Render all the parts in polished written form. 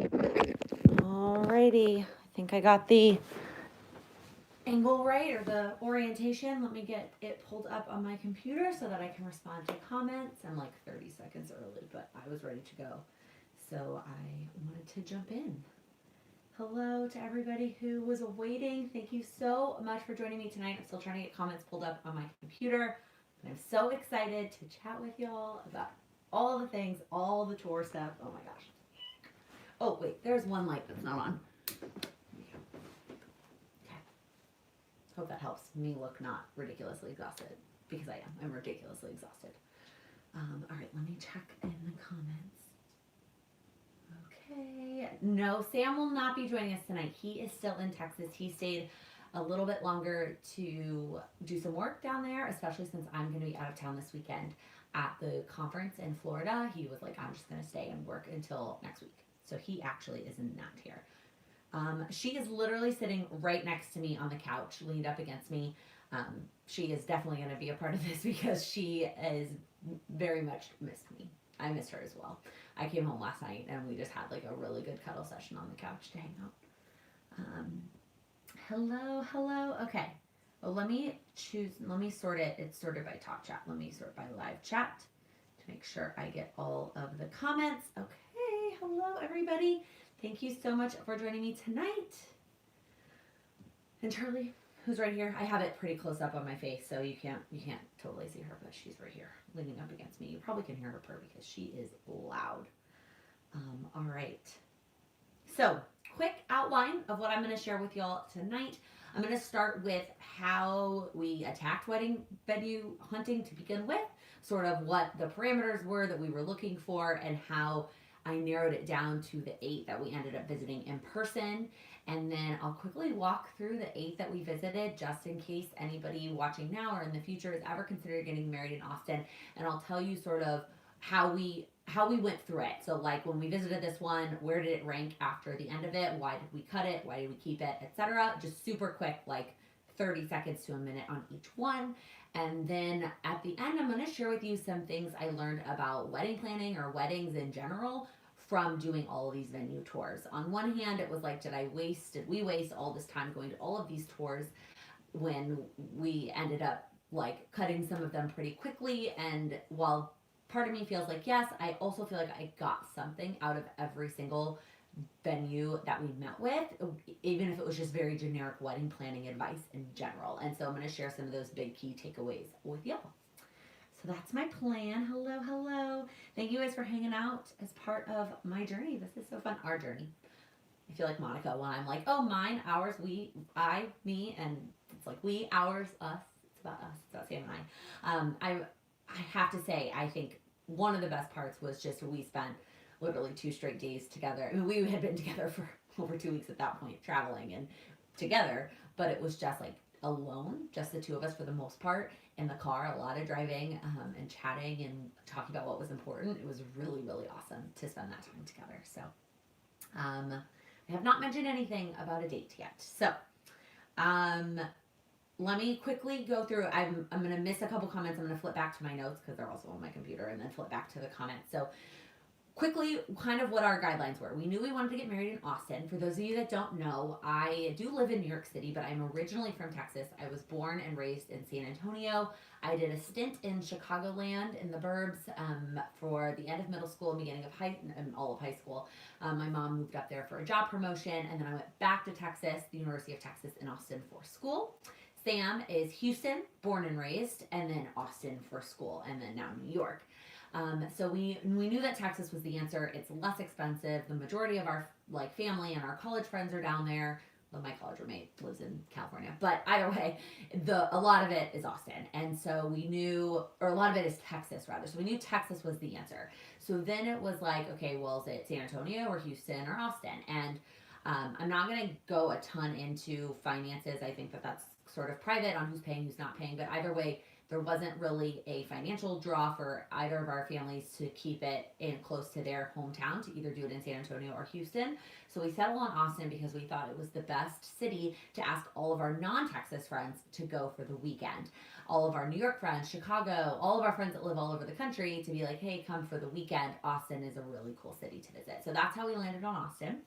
Alrighty, I think I got the angle right or the orientation. Let me get it pulled up on my computer so that I can respond to comments. I'm like 30 seconds early, but I was ready to go. So I wanted to jump in. Hello to everybody who was waiting. Thank you so much for joining me tonight. I'm still trying to get comments pulled up on my computer. But I'm so excited to chat with y'all about all the things, all the tour stuff. Oh my gosh. Oh, wait, there's one light that's not on. Okay. Hope that helps me look not ridiculously exhausted because I am. I'm ridiculously exhausted. All right, let me check in the comments. Okay. No, Sam will not be joining us tonight. He is still in Texas. He stayed a little bit longer to do some work down there, especially since I'm going to be out of town this weekend at the conference in Florida. He was like, I'm just going to stay and work until next week. So he actually is not here. She is literally sitting right next to me on the couch, leaned up against me. She is definitely going to be a part of this because she is very much missed me. I missed her as well. I came home last night and we just had like a really good cuddle session on the couch to hang out. Um, hello. Okay. Well, let me sort it. It's sorted by talk chat. Let me sort by live chat to make sure I get all of the comments. Okay. Hello, everybody. Thank you so much for joining me tonight. And Charlie, who's right here. I have it pretty close up on my face, so you can't totally see her, but she's right here, leaning up against me. You probably can hear her purr because she is loud. All right. So, quick outline of what I'm going to share with y'all tonight. I'm going to start with how we attacked wedding venue hunting to begin with, sort of what the parameters were that we were looking for, and how I narrowed it down to the 8 that we ended up visiting in person. And then I'll quickly walk through the 8 that we visited just in case anybody watching now or in the future has ever considered getting married in Austin. And I'll tell you sort of how we went through it. So like when we visited this one, where did it rank after the end of it? Why did we cut it? Why did we keep it? Etc. Just super quick, like 30 seconds to a minute on each one. And then at the end, I'm going to share with you some things I learned about wedding planning or weddings in general from doing all of these venue tours. On one hand, it was like, did we waste all this time going to all of these tours when we ended up like cutting some of them pretty quickly? And while part of me feels like yes, I also feel like I got something out of every single venue that we met with, even if it was just very generic wedding planning advice in general. And so I'm going to share some of those big key takeaways with y'all. So that's my plan. Hello. Thank you guys for hanging out as part of my journey. This is so fun. Our journey. I feel like Monica when I'm like, oh, mine, ours, we, I, me, and it's like we, ours, us. It's about us. It's about Sam and I. I have to say, I think one of the best parts was just we spent literally 2 straight days together. I mean, we had been together for over 2 weeks at that point, traveling and together, but it was just like alone, just the two of us for the most part in the car, a lot of driving and chatting and talking about what was important. It was really awesome to spend that time together. So, I have not mentioned anything about a date yet. So, um, let me quickly go through. I'm going to miss a couple comments. I'm going to flip back to my notes because they're also on my computer and then flip back to the comments. So, quickly, kind of what our guidelines were. We knew we wanted to get married in Austin. For those of you that don't know, I do live in New York City, but I'm originally from Texas. I was born and raised in San Antonio. I did a stint in Chicagoland in the burbs for the end of middle school and beginning of all of high school. My mom moved up there for a job promotion, and then I went back to Texas, the University of Texas in Austin for school. Sam is Houston, born and raised, and then Austin for school, and then now New York. So we knew that Texas was the answer. It's less expensive. The majority of our like family and our college friends are down there. Well, my college roommate lives in California, but either way, a lot of it is Austin, and so we knew, or a lot of it is Texas rather. So we knew Texas was the answer. So then it was like, okay, well, is it San Antonio or Houston or Austin? And I'm not going to go a ton into finances. I think that that's sort of private on who's paying, who's not paying, but either way, There wasn't really a financial draw for either of our families to keep it in close to their hometown to either do it in San Antonio or Houston. So we settled on Austin because we thought it was the best city to ask all of our non-Texas friends to go for the weekend. All of our New York friends, Chicago, all of our friends that live all over the country to be like, hey, come for the weekend. Austin is a really cool city to visit. So that's how we landed on Austin.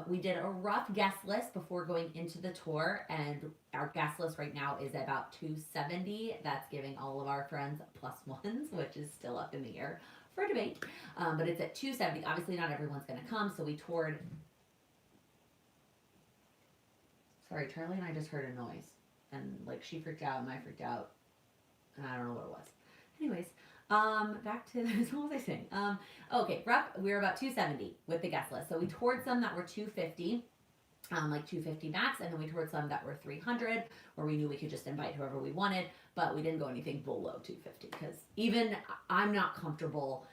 We did a rough guest list before going into the tour, and our guest list right now is about 270. That's giving all of our friends plus ones, which is still up in the air for debate. But it's at 270. Obviously, not everyone's going to come, so we toured. Sorry, Charlie and I just heard a noise, and like she freaked out and I freaked out, and I don't know what it was. Anyways, back to this. What was I saying? Okay, we were about 270 with the guest list. So we toured some that were 250, like 250 max, and then we toured some that were 300, where we knew we could just invite whoever we wanted, but we didn't go anything below 250 because even I'm not comfortable.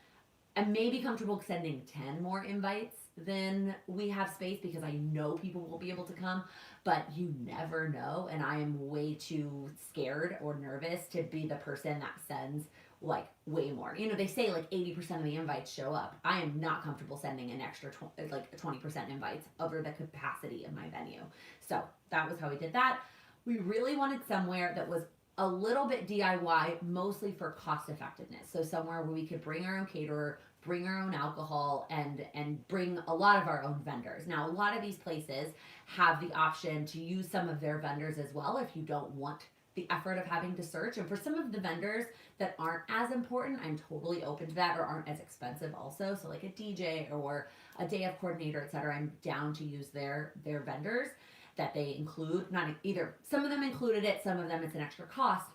I may be comfortable sending 10 more invites than we have space because I know people will be able to come, but you never know, and I am way too scared or nervous to be the person that sends like way more. You know, they say like 80% of the invites show up. I am not comfortable sending an extra 20% invites over the capacity of my venue. So that was how we did that. We really wanted somewhere that was a little bit DIY, mostly for cost effectiveness. So somewhere where we could bring our own caterer, bring our own alcohol, and bring a lot of our own vendors. Now, a lot of these places have the option to use some of their vendors as well if you don't want the effort of having to search. And for some of the vendors that aren't as important, I'm totally open to that, or aren't as expensive also. So like a DJ or a day of coordinator, etc. I'm down to use their vendors that they include. Not either. Some of them included it, some of them it's an extra cost.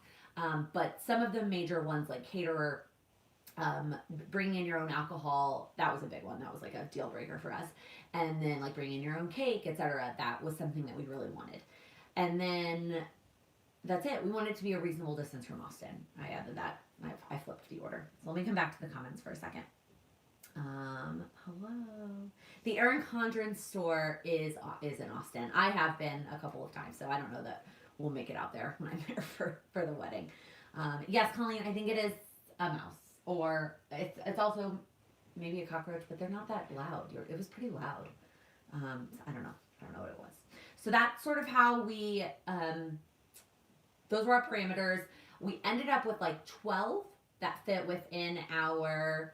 But some of the major ones like caterer, bringing in your own alcohol, that was a big one. That was like a deal breaker for us. And then like bringing in your own cake, etc. That was something that we really wanted. And then that's it. We wanted it to be a reasonable distance from Austin. I added that. I flipped the order. So let me come back to the comments for a second. Hello. The Erin Condren store is in Austin. I have been a couple of times, so I don't know that we'll make it out there when I'm there for the wedding. Yes, Colleen, I think it is a mouse, or it's also maybe a cockroach, but they're not that loud. It was pretty loud. I don't know what it was. So that's sort of how we. Those were our parameters. We ended up with like 12 that fit within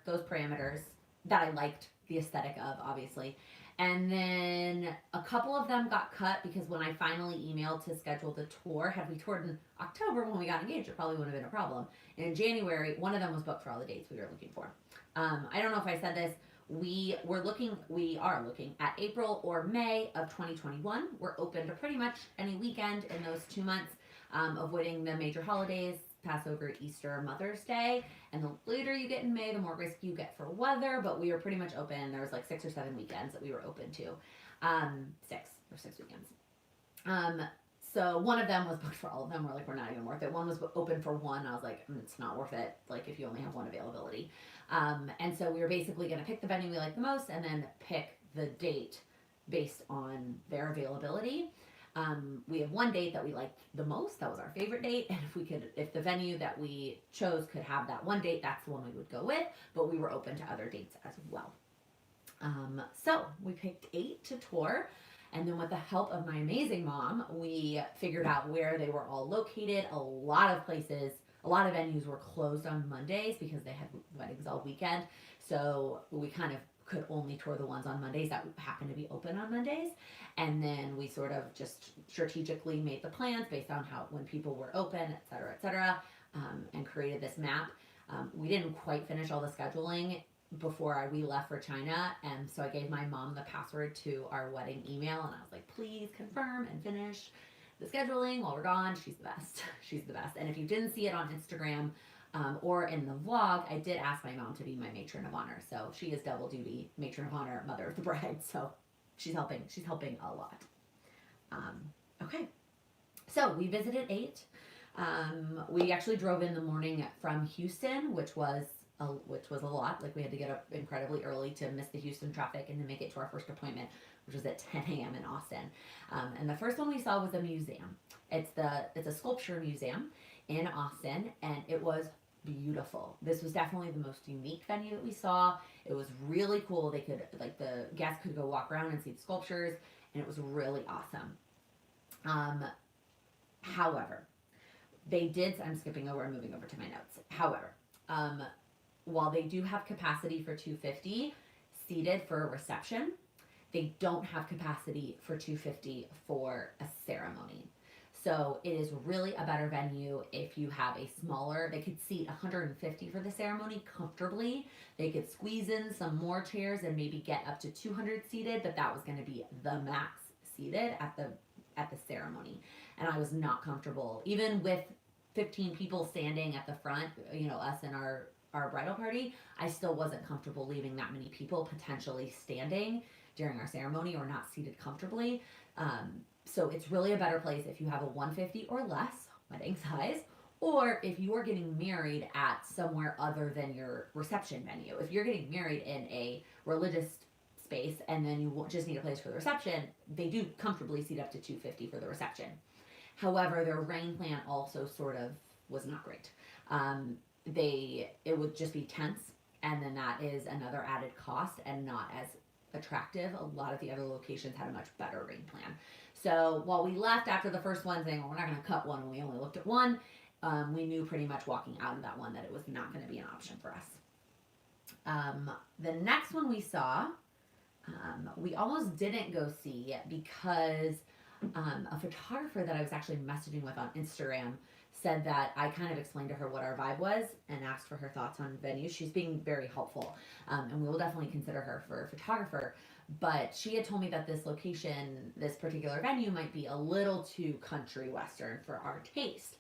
those parameters that I liked the aesthetic of, obviously. And then a couple of them got cut because when I finally emailed to schedule the tour, had we toured in October when we got engaged, it probably wouldn't have been a problem. And in January, one of them was booked for all the dates we were looking for. I don't know if I said this. We are looking at April or May of 2021. We're open to pretty much any weekend in those 2 months, avoiding the major holidays, Passover, Easter, Mother's Day. And the later you get in May, the more risk you get for weather, but we were pretty much open. There was like 6 or 7 weekends that we were open to. 6 weekends. So one of them was booked for all of them. We're like, we're not even worth it. One was open for one. I was like, it's not worth it. Like if you only have one availability. And so we were basically going to pick the venue we like the most and then pick the date based on their availability. We have one date that we liked the most. That was our favorite date. And if the venue that we chose could have that one date, that's the one we would go with. But we were open to other dates as well. So we picked 8 to tour. And then with the help of my amazing mom, we figured out where they were all located. A lot of venues were closed on Mondays because they had weddings all weekend. So we kind of could only tour the ones on Mondays that happened to be open on Mondays. And then we sort of just strategically made the plans based on when people were open, et cetera, and created this map. We didn't quite finish all the scheduling before we left for China, and so I gave my mom the password to our wedding email, and I was like, please confirm and finish the scheduling while we're gone. She's the best. She's the best. And if you didn't see it on Instagram or in the vlog, I did ask my mom to be my matron of honor. So she is double duty, matron of honor, mother of the bride. So she's helping a lot. Okay. So we visited 8. We actually drove in the morning from Houston, which was a lot. Like we had to get up incredibly early to miss the Houston traffic and to make it to our first appointment, which was at 10 a.m. in Austin. And the first one we saw was a museum. It's a sculpture museum. in Austin, and it was beautiful. This was definitely the most unique venue that we saw. It was really cool. They could, like, the guests could go walk around and see the sculptures, and it was really awesome. However, they did, I'm skipping over and moving over to my notes. However, while they do have capacity for 250 seated for a reception, they don't have capacity for 250 for a ceremony. So it is really a better venue if you have a smaller, they could seat 150 for the ceremony comfortably. They could squeeze in some more chairs and maybe get up to 200 seated, but that was going to be the max seated at the ceremony. And I was not comfortable, even with 15 people standing at the front, you know, us and our bridal party, I still wasn't comfortable leaving that many people potentially standing during our ceremony or not seated comfortably. So it's really a better place if you have a 150 or less wedding size, or if you are getting married at somewhere other than your reception venue. If you're getting married in a religious space and then you just need a place for the reception, they do comfortably seat up to 250 for the reception. However, their rain plan also sort of was not great. It would just be tents, and then that is another added cost and not as attractive. A lot of the other locations had a much better rain plan. So while we left after the first one saying, well, we're not going to cut one, and we only looked at one, we knew pretty much walking out of that one that it was not going to be an option for us. The next one we saw, we almost didn't go see because a photographer that I was actually messaging with on Instagram said that I kind of explained to her what our vibe was and asked for her thoughts on venues. She's being very helpful, and we will definitely consider her for a photographer. But she had told me that this location, this particular venue, might be a little too country western for our taste,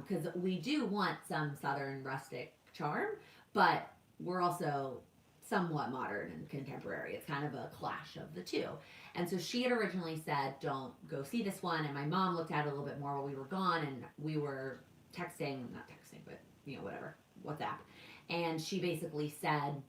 because we do want some southern rustic charm, but we're also somewhat modern and contemporary. It's kind of a clash of the two. And so she had originally said, don't go see this one. And my mom looked at it a little bit more while we were gone, and we were texting, not texting, but, you know, whatever, WhatsApp. And she basically said,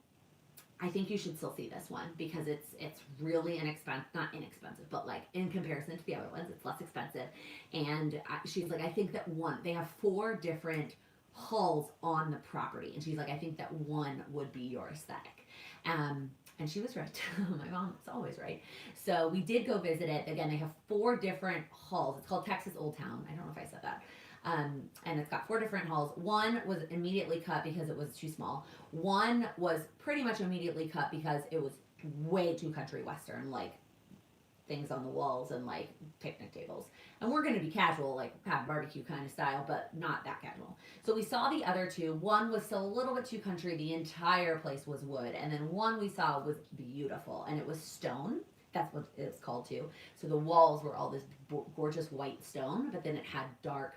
I think you should still see this one because it's really inexpensive, not inexpensive, but like in comparison to the other ones, it's less expensive. And she's like, I think that they have 4 different halls on the property. And she's like, I think that one would be your aesthetic. And she was right. My mom is always right. So we did go visit it. Again, they have 4 different halls. It's called Texas Old Town. I don't know if I said that. And it's got 4 different halls. One was immediately cut because it was too small. One was pretty much immediately cut because it was way too country western, like things on the walls and like picnic tables. And we're going to be casual, like have barbecue kind of style, but not that casual. So we saw the other 2. One was still a little bit too country. The entire place was wood. And then one we saw was beautiful, and it was stone. That's what it's called too. So the walls were all this gorgeous white stone, but then it had dark,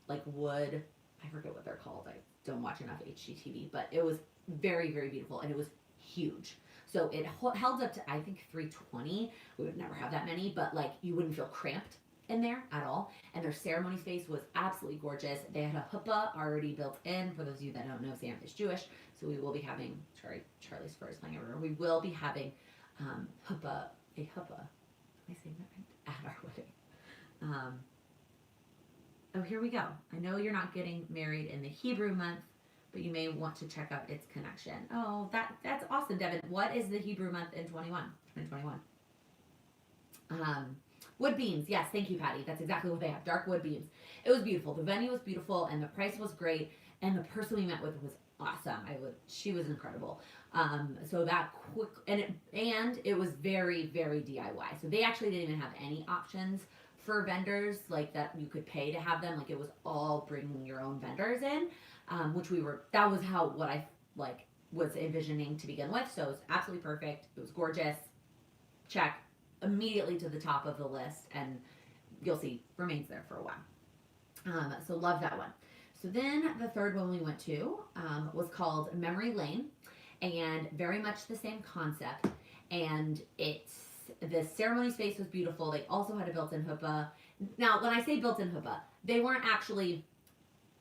like wood. I forget what they're called. I don't watch enough HGTV, but it was very, very beautiful, and it was huge. So it held up to, I think, 320. We would never have that many, but like you wouldn't feel cramped in there at all. And their ceremony space was absolutely gorgeous. They had a chuppah already built in. For those of you that don't know, Sam is Jewish, so we will be having, sorry, Charlie's Spurs playing everywhere. We will be having a chuppah. Am I saying that right? At our wedding. Oh, here we go. I know you're not getting married in the Hebrew month, but you may want to check out its connection. Oh, that's awesome, Devin. What is the Hebrew month in 2021? Wood beams. Yes, thank you, Patty. That's exactly what they have. Dark wood beams. It was beautiful. The venue was beautiful, and the price was great, and the person we met with was awesome. She was incredible. So that quick, and it was very, very DIY. So they actually didn't even have any options for vendors like that you could pay to have them. Like it was all bringing your own vendors in, which that was what I like was envisioning to begin with. So it was absolutely perfect. It was gorgeous. Check immediately to the top of the list, and you'll see remains there for a while. So love that one. So then the third one we went to was called Memory Lane, and very much the same concept. And the ceremony space was beautiful. They also had a built-in chuppah. Now, when I say built-in chuppah, they weren't actually,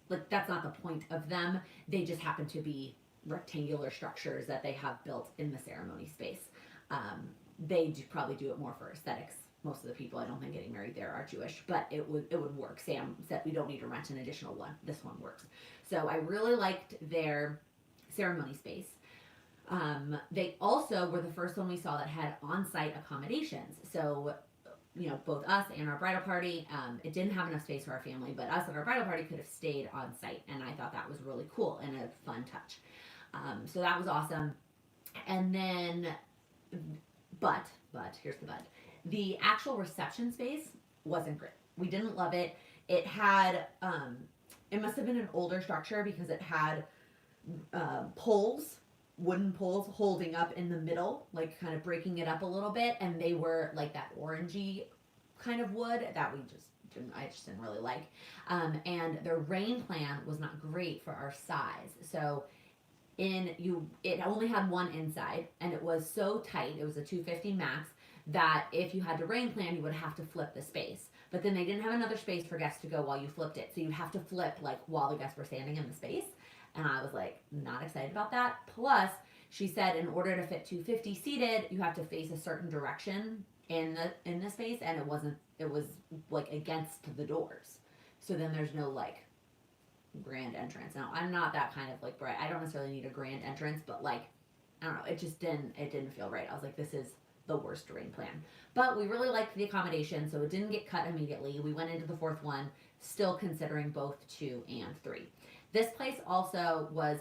like, that's not the point of them. They just happen to be rectangular structures that they have built in the ceremony space. They probably do it more for aesthetics most of the people I don't think getting married there are Jewish, but it would work. Sam said we don't need to rent an additional one. This one works. So I really liked their ceremony space. They also were the first one we saw that had on-site accommodations. So, both us and our bridal party, it didn't have enough space for our family, but us and our bridal party could have stayed on site, and I thought that was really cool and a fun touch. So that was awesome. And then, but here's the but: the actual reception space wasn't great. We didn't love it. It had, it must have been an older structure because it had poles, wooden poles holding up in the middle, like kind of breaking it up a little bit, and they were like that orangey kind of wood that I just didn't really like. And the rain plan was not great for our size. So it only had one inside, and it was so tight, it was a 250 max, that if you had to rain plan, you would have to flip the space. But then they didn't have another space for guests to go while you flipped it. So you'd have to flip like while the guests were standing in the space. And I was like, not excited about that. Plus, she said in order to fit 250 seated, you have to face a certain direction in the space, and it was like against the doors. So then there's no like grand entrance. Now I'm not that kind of like bride. I don't necessarily need a grand entrance, but like I don't know, it didn't feel right. I was like, this is the worst rain plan. But we really liked the accommodation, so it didn't get cut immediately. We went into the fourth one, still considering both 2 and 3. This place also was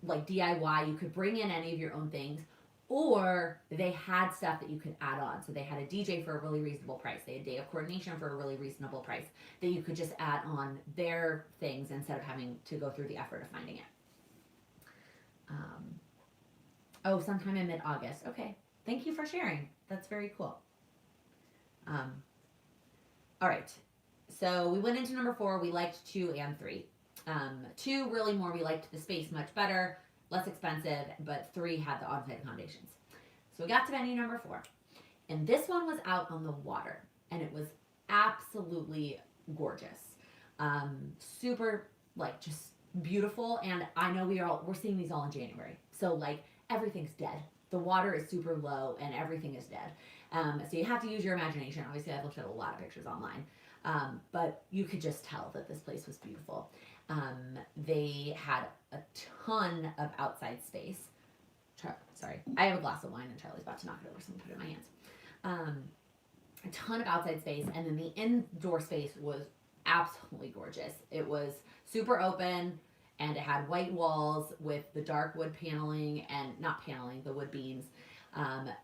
like DIY. You could bring in any of your own things, or they had stuff that you could add on. So they had a DJ for a really reasonable price. They had day of coordination for a really reasonable price that you could just add on their things instead of having to go through the effort of finding it. Sometime in mid-August. Okay. Thank you for sharing. That's very cool. All right. So we went into number 4. We liked 2 and 3. 2 really more, we liked the space much better, less expensive, but 3 had the on-site accommodations. So we got to venue number 4, and this one was out on the water, and it was absolutely gorgeous. Super, like, just beautiful, and I know we're seeing these all in January, so like everything's dead. The water is super low and everything is dead. So you have to use your imagination. Obviously, I've looked at a lot of pictures online, but you could just tell that this place was beautiful. They had a ton of outside space. Sorry, I have a glass of wine and Charlie's about to knock it over, so I'm gonna put it in my hands. A ton of outside space, and then the indoor space was absolutely gorgeous. It was super open, and it had white walls with the dark wood paneling, and not paneling, the wood beams.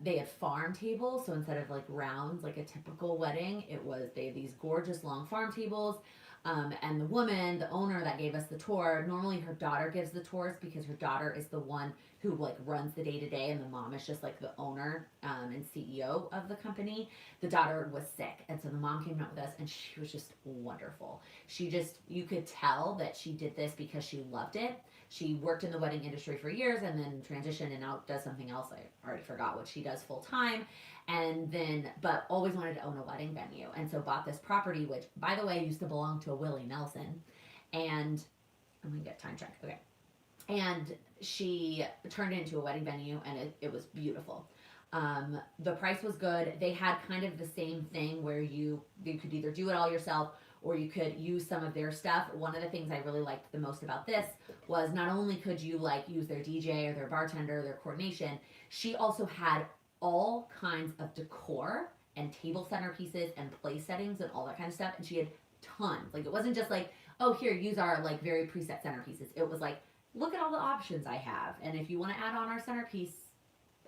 They had farm tables, so instead of like rounds, like a typical wedding, they had these gorgeous long farm tables. And the woman, the owner that gave us the tour, normally her daughter gives the tours because her daughter is the one who like runs the day to day, and the mom is just like the owner and CEO of the company. The daughter was sick, and so the mom came out with us, and she was just wonderful. You could tell that she did this because she loved it. She worked in the wedding industry for years and then transitioned and now does something else. I already forgot what she does full time. And then, but always wanted to own a wedding venue. And so bought this property, which, by the way, used to belong to a Willie Nelson. And I'm going to get time check. Okay. And she turned it into a wedding venue, and it was beautiful. The price was good. They had kind of the same thing where you could either do it all yourself or you could use some of their stuff. One of the things I really liked the most about this was not only could you like use their DJ or their bartender, their coordination, she also had all kinds of decor and table centerpieces and place settings and all that kind of stuff. And she had tons. Like, it wasn't just like, oh, here, use our like very preset centerpieces. It was like, look at all the options I have. And if you want to add on our centerpiece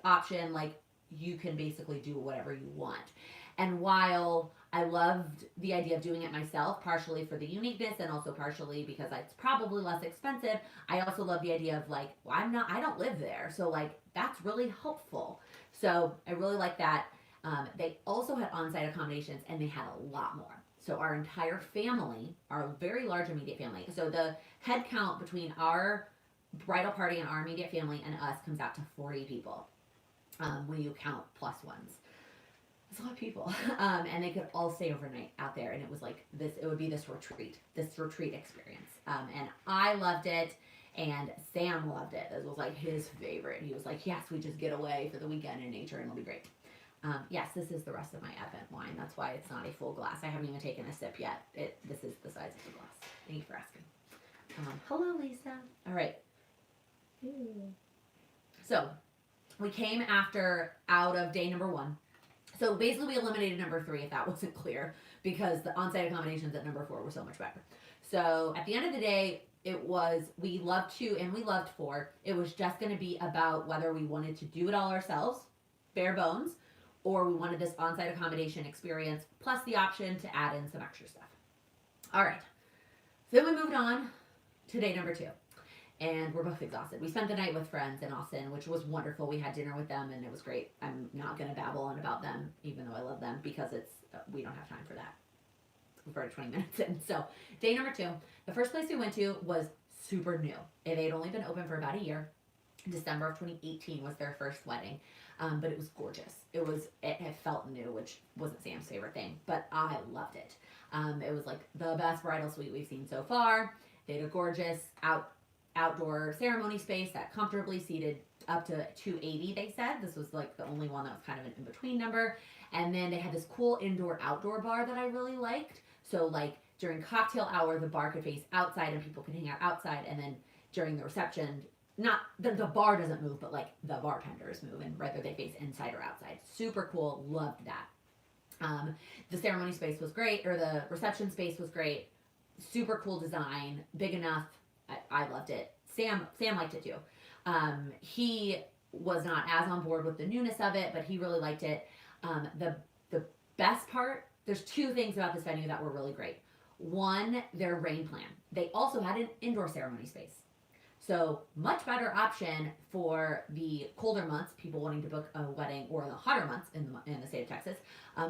option, like, you can basically do whatever you want. And while I loved the idea of doing it myself, partially for the uniqueness and also partially because it's probably less expensive, I also love the idea of like, well, I don't live there. So like, that's really helpful. So I really like that. They also had on-site accommodations, and they had a lot more. So our entire family, our very large immediate family, so the head count between our bridal party and our immediate family and us comes out to 40 people when you count plus ones. It's a lot of people. And they could all stay overnight out there, and it was like this, it would be this retreat experience. And I loved it, and Sam loved it. It was like his favorite. He was like, yes, we just get away for the weekend in nature and it'll be great. Yes, this is the rest of my Advent wine. That's why it's not a full glass. I haven't even taken a sip yet. This is the size of the glass. Thank you for asking. Hello, Lisa. All right. So we came out of day number 1. So basically we eliminated number 3 if that wasn't clear, because the on-site accommodations at number 4 were so much better. So at the end of the day, we loved 2 and we loved 4. It was just going to be about whether we wanted to do it all ourselves, bare bones, or we wanted this on-site accommodation experience plus the option to add in some extra stuff. All right. So then we moved on to day number 2. And we're both exhausted. We spent the night with friends in Austin, which was wonderful. We had dinner with them, and it was great. I'm not going to babble on about them, even though I love them, because we don't have time for that. We're 20 minutes in. So, day number 2, the first place we went to was super new. They had only been open for about a year. December of 2018 was their first wedding, but it was gorgeous. It felt new, which wasn't Sam's favorite thing, but I loved it. It was like the best bridal suite we've seen so far. They had a gorgeous outdoor ceremony space that comfortably seated up to 280, they said. This was like the only one that was kind of an in-between number. And then they had this cool indoor-outdoor bar that I really liked. So like during cocktail hour, the bar could face outside and people could hang out outside. And then during the reception, not the bar doesn't move, but like the bartenders move, and whether they face inside or outside. Super cool. Loved that. The ceremony space was great, or the reception space was great. Super cool design, big enough. I loved it. Sam liked it too. He was not as on board with the newness of it, but he really liked it. The best part, there's 2 things about this venue that were really great. One, their rain plan. They also had an indoor ceremony space. So much better option for the colder months, people wanting to book a wedding, or the hotter months in the state of Texas,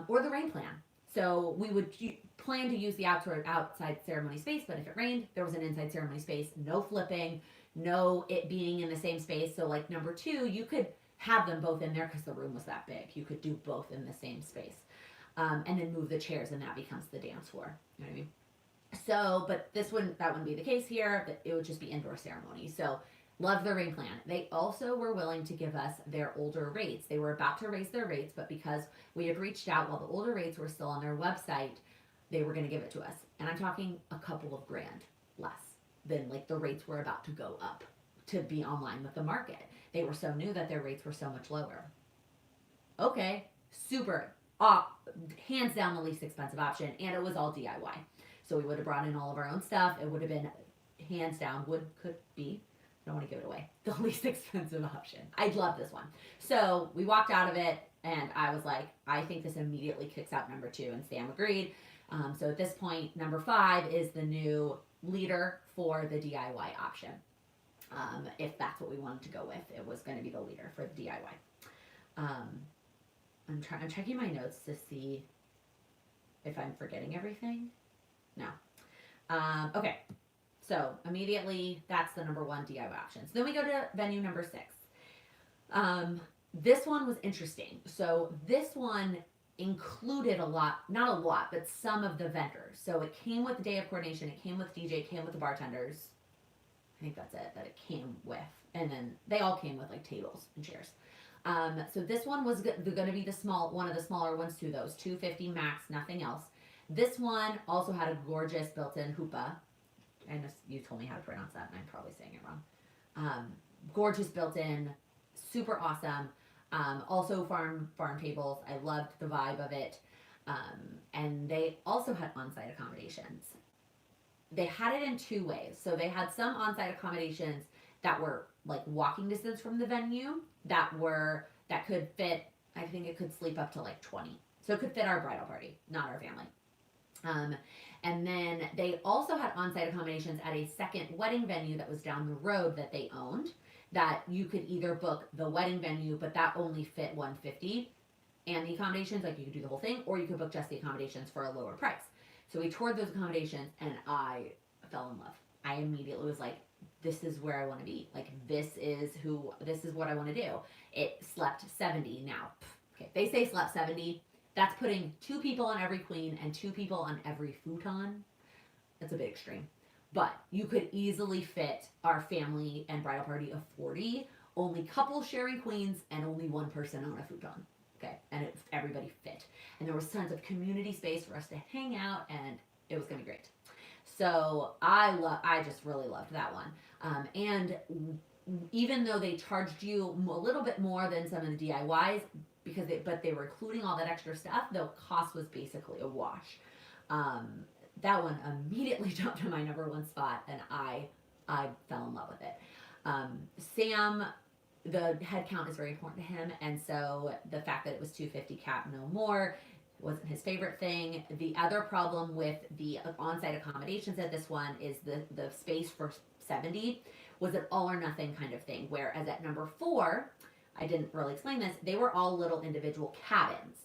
or the rain plan. So we would plan to use the outside ceremony space, but if it rained, there was an inside ceremony space. No flipping, no it being in the same space. So like number 2, you could have them both in there because the room was that big. You could do both in the same space, and then move the chairs, and that becomes the dance floor. You know what I mean? So, but that wouldn't be the case here. It would just be indoor ceremony. So love the rain plan. They also were willing to give us their older rates. They were about to raise their rates, but because we had reached out while the older rates were still on their website, they were going to give it to us. And I'm talking a couple of grand less than like the rates were about to go up to be online with the market. They were so new that their rates were so much lower. Okay, super. Hands down the least expensive option, and it was all DIY. So we would have brought in all of our own stuff. It would have been hands down, could be, I don't want to give it away, the least expensive option. I love this one. So we walked out of it, and I was like, I think this immediately kicks out number 2, and Sam agreed. So at this point, number 5 is the new leader for the DIY option. If that's what we wanted to go with, it was going to be the leader for the DIY. I'm checking my notes to see if I'm forgetting everything. No. Okay. So immediately, that's the number 1 DIY option. So then we go to venue number 6. This one was interesting. So this one included not a lot, but some of the vendors. So it came with the day of coordination, it came with DJ, it came with the bartenders. I think that's it that it came with. And then they all came with like tables and chairs. So this one was going to be one of the smaller ones too, those 250 max, nothing else. This one also had a gorgeous built-in hoopah. I know you told me how to pronounce that, and I'm probably saying it wrong. Gorgeous built-in, super awesome. Also farm tables. I loved the vibe of it. And they also had on-site accommodations. They had it in 2 ways. So they had some on-site accommodations that were like walking distance from the venue that could fit, I think it could sleep up to like 20. So it could fit our bridal party, not our family. And then they also had on-site accommodations at a second wedding venue that was down the road that they owned, that you could either book the wedding venue, but that only fit 150, and the accommodations, like you could do the whole thing, or you could book just the accommodations for a lower price. So we toured those accommodations, and I fell in love. I immediately was like, this is where I want to be. Like, this is what I want to do. It slept 70 now. Okay, they say slept 70. That's putting 2 people on every queen and 2 people on every futon. That's a bit extreme. But you could easily fit our family and bridal party of 40, only couple sharing queens, and only 1 person on a futon. Okay, and it everybody fit. And there was tons of community space for us to hang out, and it was going to be great. So I just really loved that one. And even though they charged you a little bit more than some of the DIYs, but they were including all that extra stuff, the cost was basically a wash. That one immediately jumped to my number one spot, and I fell in love with it. Sam, the head count is very important to him, and so the fact that it was 250 cap, no more, wasn't his favorite thing. The other problem with the on-site accommodations at this one is the space for 70 was an all or nothing kind of thing, whereas at number 4, I didn't really explain this, they were all little individual cabins.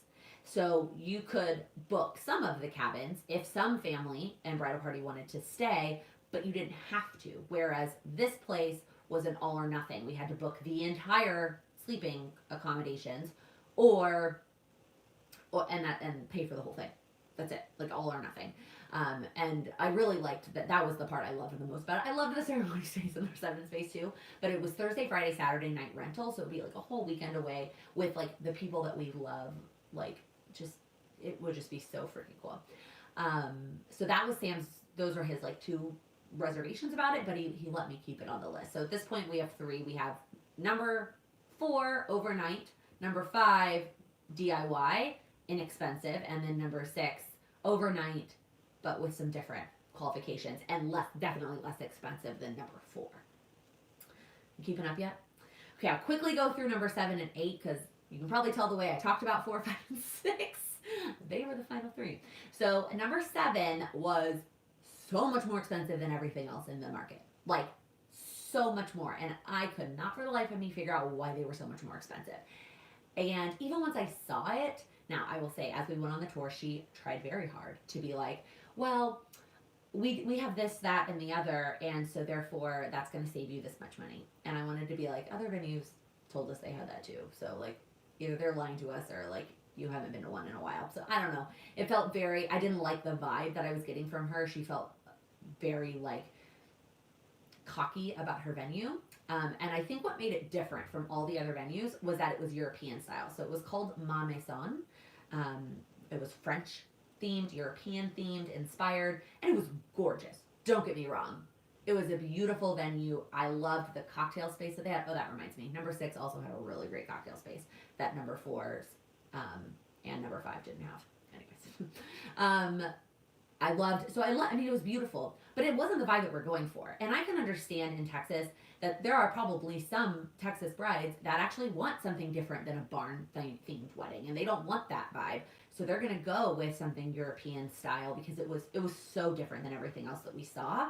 So you could book some of the cabins if some family and bridal party wanted to stay, but you didn't have to. Whereas this place was an all or nothing. We had to book the entire sleeping accommodations or and pay for the whole thing. That's it, like all or nothing. And I really liked that. That was the part I loved the most. But I loved the ceremony space and the 7 space too. But it was Thursday, Friday, Saturday night rental, so it'd be like a whole weekend away with like the people that we love. Like just it would just be so freaking cool. So that was Sam's. Those are his like 2 reservations about it, but he let me keep it on the list. So at this point we have 3. We have number 4 overnight, number 5 DIY inexpensive, and then number 6 overnight but with some different qualifications and definitely less expensive than number 4. You keeping up yet? Okay, I'll quickly go through number 7 and 8 because you can probably tell the way I talked about 4, 5, and 6. They were the final 3. So number 7 was so much more expensive than everything else in the market. Like, so much more. And I could not for the life of me figure out why they were so much more expensive. And even once I saw it, now I will say, as we went on the tour, she tried very hard to be like, well, we have this, that, and the other, and so therefore that's going to save you this much money. And I wanted to be like, other venues told us they had that too. So like, either they're lying to us or like, you haven't been to one in a while. So I don't know. It felt very, I didn't like the vibe that I was getting from her. She felt very like cocky about her venue. And I think what made it different from all the other venues was that it was European style. So it was called Ma Maison. It was French themed, European themed, inspired, and it was gorgeous. Don't get me wrong. It was a beautiful venue. I loved the cocktail space that they had. Oh, that reminds me. Number 6 also had a really great cocktail space that number 4's and number 5 didn't have. Anyways. I mean, it was beautiful, but it wasn't the vibe that we're going for. And I can understand in Texas that there are probably some Texas brides that actually want something different than a barn themed wedding, and they don't want that vibe. So they're going to go with something European style because it was so different than everything else that we saw.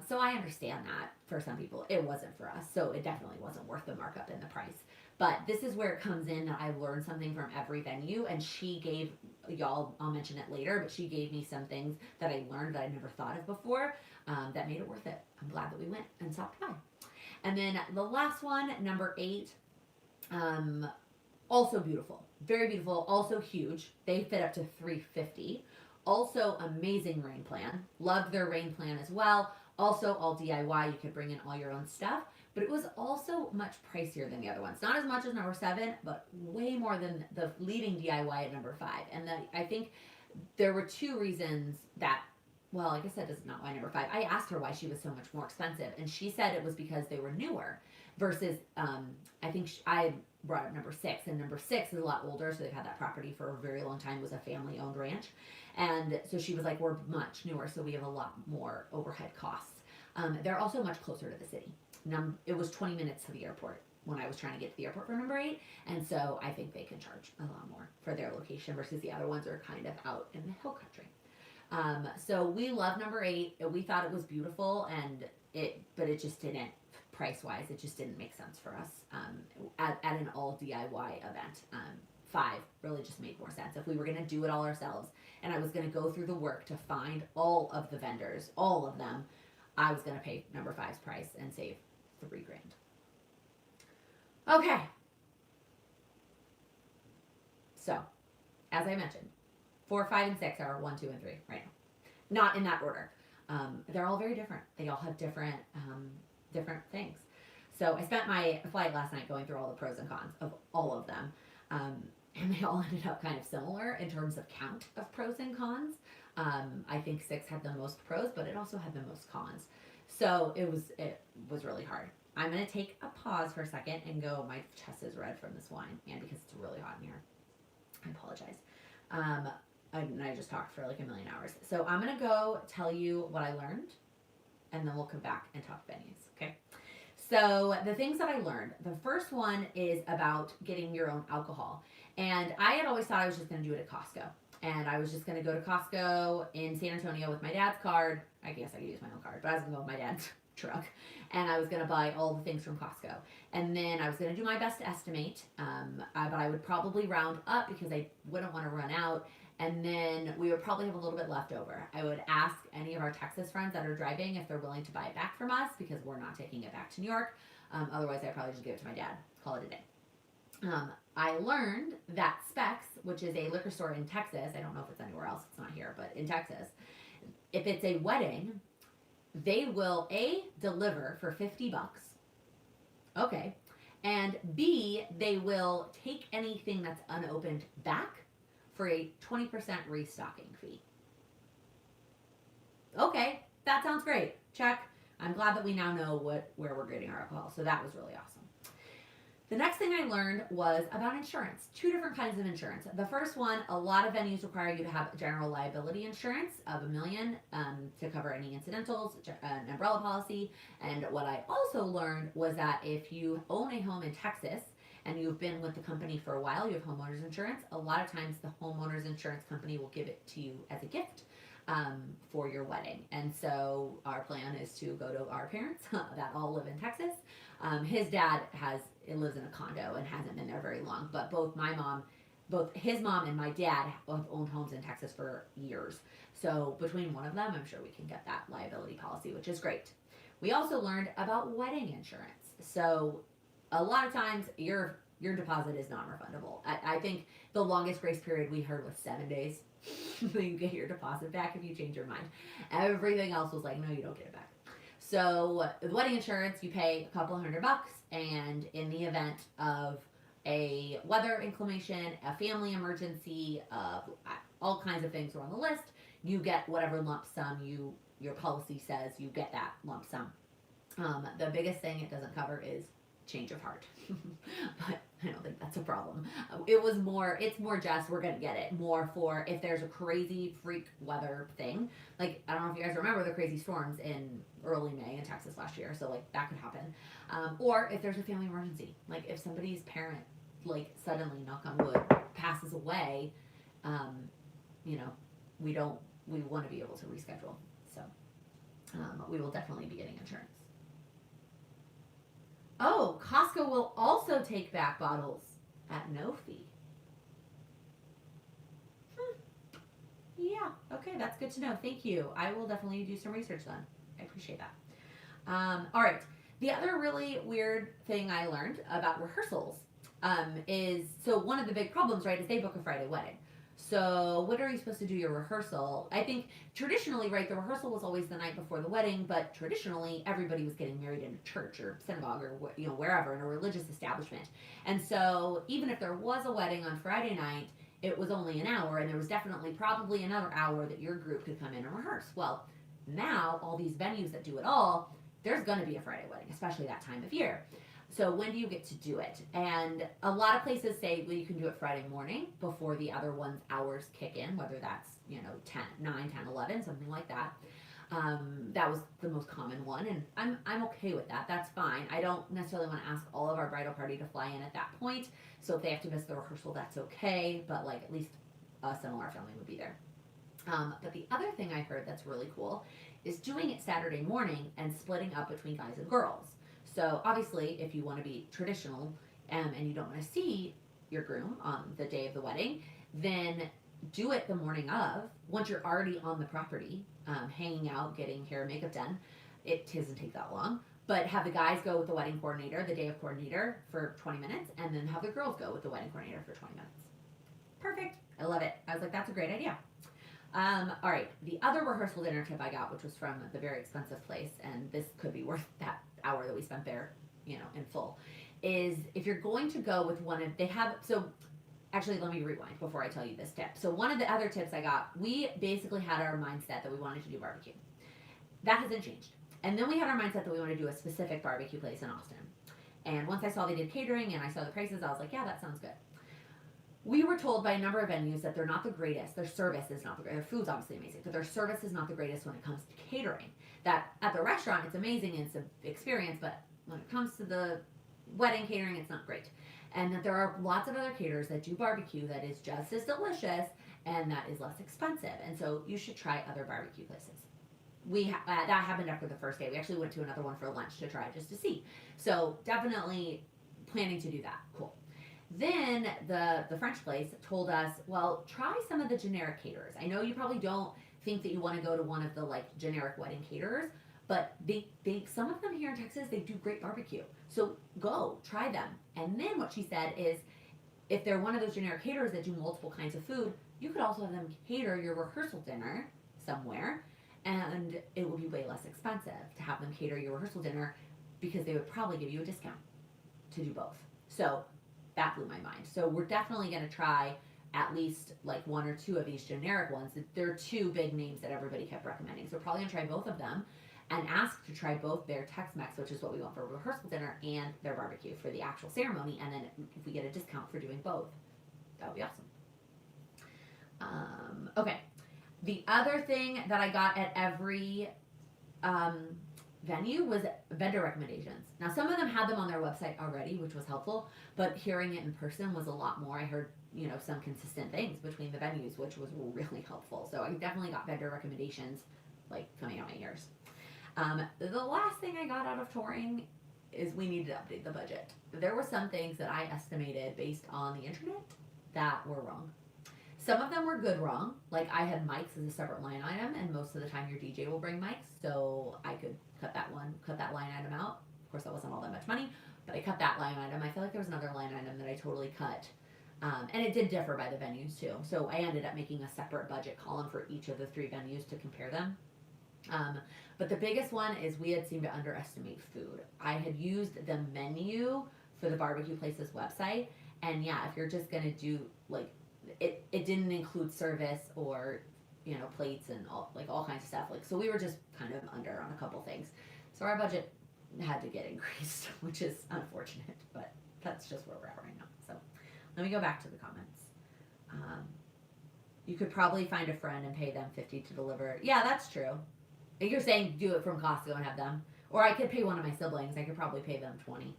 So I understand that for some people it wasn't for us. So it definitely wasn't worth the markup in the price. But this is where it comes in that I learned something from every venue, and she gave y'all, I'll mention it later, but she gave me some things that I learned that I never thought of before that made it worth it. I'm glad that we went and stopped by. And then the last one, number 8, also beautiful, very beautiful, also huge. They fit up to 350. Also amazing rain plan. Loved their rain plan as well. Also all DIY, you could bring in all your own stuff. But it was also much pricier than the other ones. Not as much as number 7, but way more than the leading DIY at number 5. And I think there were 2 reasons that, well, I guess that is not why number 5. I asked her why she was so much more expensive, and she said it was because they were newer versus, I think I brought up number 6, and number 6 is a lot older, so they've had that property for a very long time. It was a family-owned ranch. And so she was like, we're much newer, so we have a lot more overhead costs. They're also much closer to the city. It was 20 minutes to the airport when I was trying to get to the airport for number 8, and so I think they can charge a lot more for their location versus the other ones are kind of out in the hill country. So we love number 8. We thought it was beautiful, but it just didn't, price-wise, it just didn't make sense for us at an all DIY event. 5 really just made more sense. If we were going to do it all ourselves, and I was going to go through the work to find all of the vendors, all of them, I was going to pay number 5's price and save $3,000. Okay. So, as I mentioned, 4, 5, and 6 are 1, 2, and 3 right now. Not in that order. They're all very different. They all have different things. So I spent my flight last night going through all the pros and cons of all of them. and they all ended up kind of similar in terms of count of pros and cons. I think 6 had the most pros, but it also had the most cons. So it was really hard. I'm gonna take a pause for a second and go. My chest is red from this wine, and because it's really hot in here. I apologize. Um, and I just talked for like a million hours. So I'm gonna go tell you what I learned, and then we'll come back and talk venues. Okay. So the things that I learned, the first one is about getting your own alcohol. And I had always thought I was just going to do it at Costco. And I was just going to go to Costco in San Antonio with my dad's card. I guess I could use my own card, but I was going to go with my dad's truck. And I was going to buy all the things from Costco. And then I was going to do my best to estimate, but I would probably round up because I wouldn't want to run out. And then we would probably have a little bit left over. I would ask any of our Texas friends that are driving if they're willing to buy it back from us because we're not taking it back to New York. Otherwise, I'd probably just give it to my dad. Call it a day. I learned that Specs, which is a liquor store in Texas, I don't know if it's anywhere else, it's not here, but in Texas, if it's a wedding, they will A, deliver for $50. Okay. And B, they will take anything that's unopened back for a 20% restocking fee. Okay, that sounds great. Check. I'm glad that we now know where we're getting our alcohol. So that was really awesome. The next thing I learned was about insurance. 2 different kinds of insurance. The first one, a lot of venues require you to have general liability insurance of $1 million to cover any incidentals, an umbrella policy. And what I also learned was that if you own a home in Texas and you've been with the company for a while, you have homeowners insurance, a lot of times the homeowners insurance company will give it to you as a gift for your wedding. And so our plan is to go to our parents that all live in Texas. His dad lives in a condo and hasn't been there very long, but both his mom and my dad have owned homes in Texas for years. So between one of them, I'm sure we can get that liability policy, which is great. We also learned about wedding insurance. So a lot of times your deposit is non-refundable. I think the longest grace period we heard was 7 days. You get your deposit back if you change your mind. Everything else was like, no, you don't get it back. So the wedding insurance, you pay a couple $100, and in the event of a weather inclement, a family emergency, all kinds of things are on the list, you get whatever lump sum your policy says you get that lump sum. The biggest thing it doesn't cover is change of heart. But I don't think that's a problem. It's more just we're going to get it more for if there's a crazy freak weather thing. Like, I don't know if you guys remember the crazy storms in early May in Texas last year. So like that could happen. Or if there's a family emergency, like if somebody's parent, like suddenly, knock on wood, passes away, we want to be able to reschedule. So we will definitely be getting insurance. Oh, Costco will also take back bottles at no fee. Yeah, okay, that's good to know. Thank you. I will definitely do some research then. I appreciate that. All right. The other really weird thing I learned about rehearsals is, so one of the big problems, right, is they book a Friday wedding. So when are you supposed to do your rehearsal? I think traditionally, right, the rehearsal was always the night before the wedding, but traditionally everybody was getting married in a church or synagogue or wherever in a religious establishment. And so even if there was a wedding on Friday night, it was only an hour, and there was definitely probably another hour that your group could come in and rehearse. Well, now all these venues that do it all, there's going to be a Friday wedding, especially that time of year. So when do you get to do it? And a lot of places say, well, you can do it Friday morning before the other one's hours kick in, whether that's, 9, 10, 11, something like that. That was the most common one, and I'm okay with that. That's fine. I don't necessarily want to ask all of our bridal party to fly in at that point. So if they have to miss the rehearsal, that's okay. But like at least us and our family would be there. But the other thing I heard that's really cool is doing it Saturday morning and splitting up between guys and girls. So obviously, if you want to be traditional and you don't want to see your groom on the day of the wedding, then do it the morning of, once you're already on the property, hanging out, getting hair and makeup done. It doesn't take that long. But have the guys go with the wedding coordinator, the day of coordinator, for 20 minutes, and then have the girls go with the wedding coordinator for 20 minutes. Perfect. I love it. I was like, that's a great idea. All right. The other rehearsal dinner tip I got, which was from the very expensive place, and this could be worth that hour that we spent there, in full, is if you're going to go with Actually, let me rewind before I tell you this tip. So one of the other tips I got, we basically had our mindset that we wanted to do barbecue. That hasn't changed. And then we had our mindset that we want to do a specific barbecue place in Austin. And once I saw they did catering and I saw the prices, I was like, yeah, that sounds good. We were told by a number of venues that they're not the greatest. Their service is not the greatest. Their food's obviously amazing, but their service is not the greatest when it comes to catering. That at the restaurant, it's amazing and it's an experience, but when it comes to the wedding catering, it's not great. And that there are lots of other caterers that do barbecue that is just as delicious and that is less expensive. And so you should try other barbecue places. That happened after the first day. We actually went to another one for lunch to try just to see. So definitely planning to do that. Cool. Then the French place told us, well, try some of the generic caterers. I know you probably don't think that you want to go to one of the like generic wedding caterers, but they some of them here in Texas, they do great barbecue. So go try them. And then what she said is, if they're one of those generic caterers that do multiple kinds of food, you could also have them cater your rehearsal dinner somewhere, and it will be way less expensive to have them cater your rehearsal dinner because they would probably give you a discount to do both. So that blew my mind. So we're definitely going to try at least like one or two of these generic ones. There are two big names that everybody kept recommending. So we're probably going to try both of them and ask to try both their Tex-Mex, which is what we want for rehearsal dinner, and their barbecue for the actual ceremony. And then if we get a discount for doing both, that would be awesome. Okay. The other thing that I got at every venue was vendor recommendations. Now, some of them had them on their website already, which was helpful, but hearing it in person was a lot more. I heard, some consistent things between the venues, which was really helpful. So I definitely got vendor recommendations, like, coming out my ears. The last thing I got out of touring is we needed to update the budget. There were some things that I estimated based on the internet that were wrong. Some of them were good wrong. Like I had mics as a separate line item, and most of the time your DJ will bring mics, so I could cut that line item out. Of course, that wasn't all that much money, but I cut that line item. I feel like there was another line item that I totally cut. And it did differ by the venues too. So I ended up making a separate budget column for each of the 3 venues to compare them. But the biggest one is we had seemed to underestimate food. I had used the menu for the barbecue place's website, and yeah, if you're just gonna do like it didn't include service or plates and all kinds of stuff. Like, so we were just kind of under on a couple things. So our budget had to get increased, which is unfortunate, but that's just where we're at right now. So let me go back to the comments. You could probably find a friend and pay them $50 to deliver. Yeah, that's true. You're saying do it from Costco and have them, or I could pay one of my siblings. I could probably pay them $20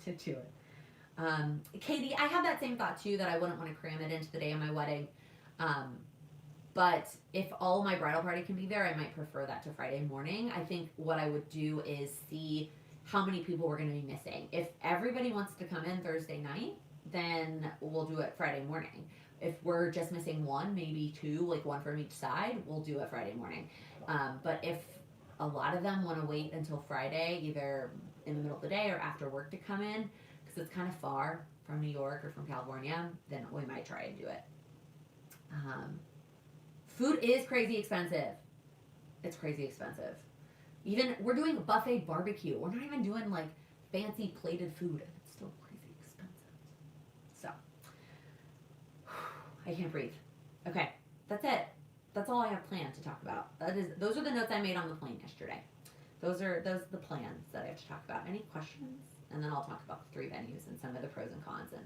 to do it. Katie, I have that same thought too, that I wouldn't want to cram it into the day of my wedding. But if all my bridal party can be there, I might prefer that to Friday morning. I think what I would do is see how many people we're going to be missing. If everybody wants to come in Thursday night, then we'll do it Friday morning. If we're just missing one, maybe 2, like one from each side, we'll do it Friday morning. But if a lot of them want to wait until Friday, either in the middle of the day or after work to come in, because it's kind of far from New York or from California, then we might try and do it. Food is crazy expensive. It's crazy expensive. Even we're doing buffet barbecue. We're not even doing like fancy plated food. It's still crazy expensive. So I can't breathe. Okay, that's it. That's all I have planned to talk about. Those are the notes I made on the plane yesterday. Those are the plans that I have to talk about. Any questions? And then I'll talk about the 3 venues and some of the pros and cons, and